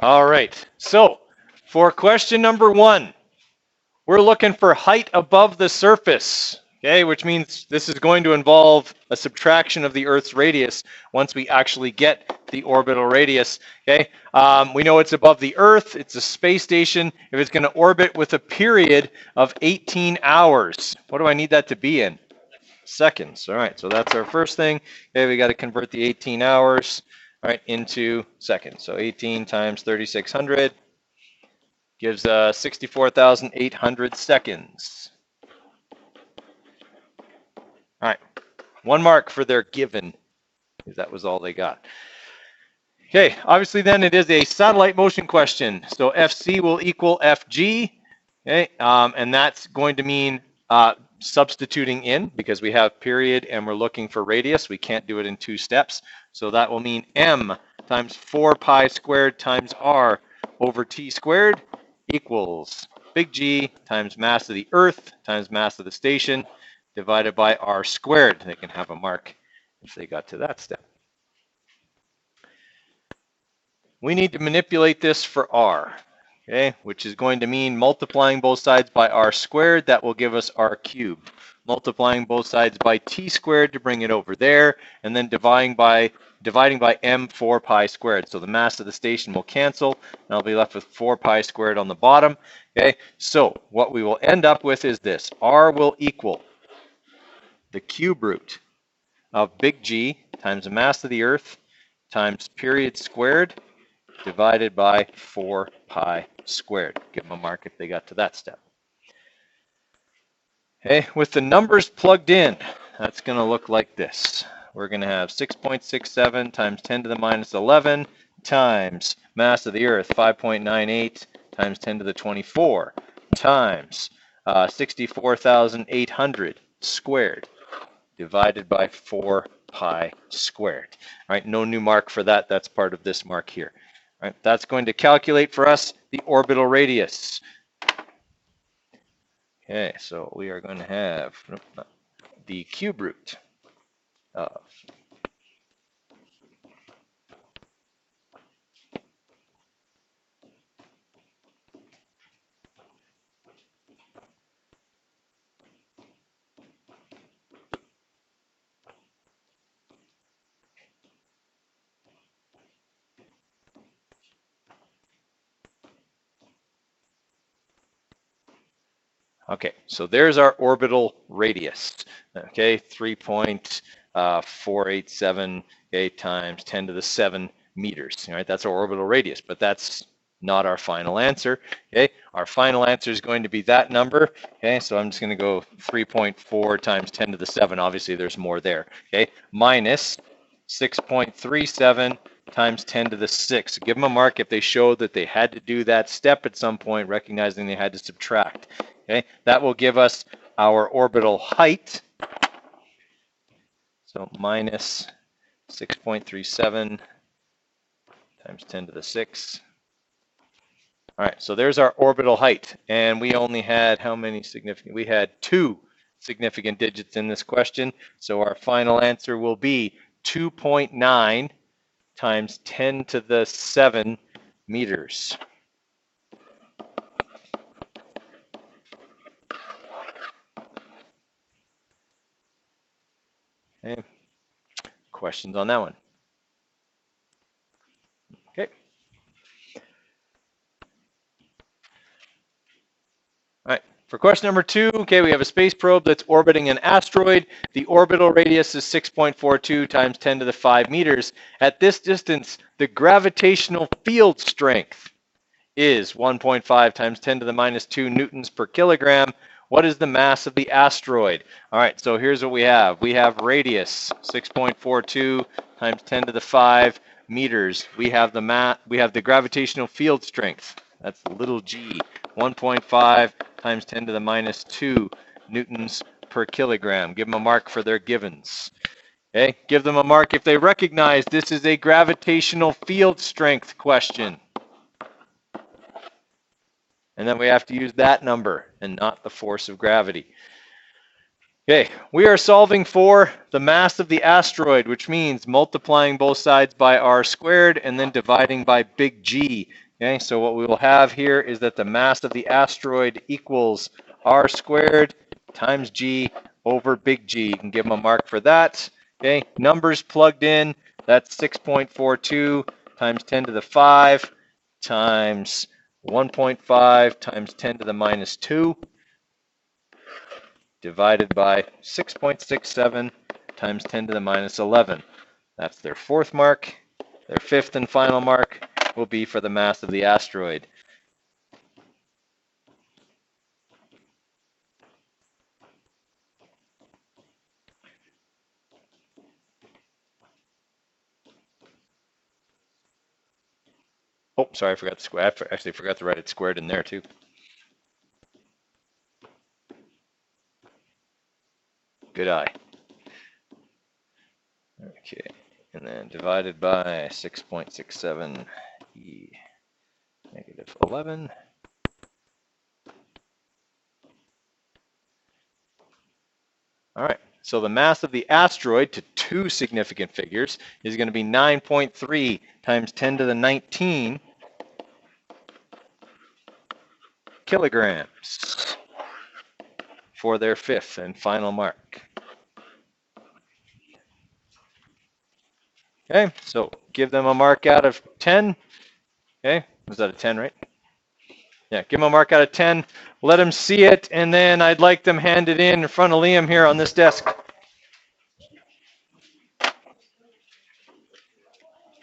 All right, so for question number 1, we're looking for height above the surface, okay, which means this is going to involve a subtraction of the Earth's radius once we actually get the orbital radius, okay. We know it's above the Earth, it's a space station. If it's going to orbit with a period of 18 hours, what do I need that to be in? Seconds. All right, so that's our first thing. Okay, we got to convert the 18 hours, all right, into seconds. So 18 times 3600 gives 64,800 seconds. All right, 1 mark for their given, because that was all they got. Okay, obviously then it is a satellite motion question. So FC will equal FG, okay, and that's going to mean substituting in, because we have period and we're looking for radius. We can't do it in 2 steps. So that will mean M times 4 pi squared times R over T squared equals big G times mass of the Earth times mass of the station divided by R squared. They can have a mark if they got to that step. We need to manipulate this for R, okay, which is going to mean multiplying both sides by R squared. That will give us R cubed. Multiplying both sides by T squared to bring it over there, and then dividing by M 4 pi squared. So the mass of the station will cancel, and I'll be left with 4 pi squared on the bottom. Okay, so what we will end up with is this. R will equal the cube root of big G times the mass of the Earth times period squared divided by 4 pi squared. Give them a mark if they got to that step. Okay, with the numbers plugged in, that's going to look like this. We're going to have 6.67 times 10 to the minus 11 times mass of the Earth, 5.98 times 10 to the 24 times 64,800 squared divided by 4 pi squared. All right, no new mark for that. That's part of this mark here. All right, that's going to calculate for us the orbital radius. Okay, so we are going to have the cube root of okay, so there's our orbital radius. Okay, 3.487 times 10 to the 7 meters. All right, that's our orbital radius, but that's not our final answer. Okay, our final answer is going to be that number. Okay, so I'm just going to go 3.4 times 10 to the 7. Obviously, there's more there. Okay, minus 6.37 times 10 to the 6. Give them a mark if they showed that they had to do that step at some point, recognizing they had to subtract. Okay, that will give us our orbital height. So minus 6.37 times 10 to the 6. All right, so there's our orbital height. And we only had how many significant? We had 2 significant digits in this question. So our final answer will be 2.9 times 10 to the 7 meters. Okay. Questions on that one? Okay. All right. For question number 2, okay, we have a space probe that's orbiting an asteroid. The orbital radius is 6.42 times 10 to the 5 meters. At this distance, the gravitational field strength is 1.5 times 10 to the minus 2 newtons per kilogram. What is the mass of the asteroid? All right, so here's what we have. We have radius, 6.42 times 10 to the 5 meters. We have the gravitational field strength. That's little g, 1.5 times 10 to the minus 2 newtons per kilogram. Give them a mark for their givens. Okay, give them a mark if they recognize this is a gravitational field strength question. And then we have to use that number and not the force of gravity. Okay, we are solving for the mass of the asteroid, which means multiplying both sides by r squared and then dividing by big G Okay, so what we will have here is that the mass of the asteroid equals r squared times g over big G. You can give them a mark for that. Okay, numbers plugged in, that's 6.42 times 10 to the 5 times 1.5 times 10 to the minus 2 divided by 6.67 times 10 to the minus 11. That's their fourth mark. Their fifth and final mark will be for the mass of the asteroid. Oh, sorry, I forgot the square. I actually forgot to write it squared in there too. Good eye. Okay, and then divided by 6.67 e negative 11. All right, so the mass of the asteroid to two significant figures is going to be 9.3 times 10 to the 19 kilograms for their fifth and final mark. Okay, so give them a mark out of 10. Okay, was that a 10, right? Yeah, give them a mark out of 10. Let them see it, and then I'd like them handed in front of Liam here on this desk.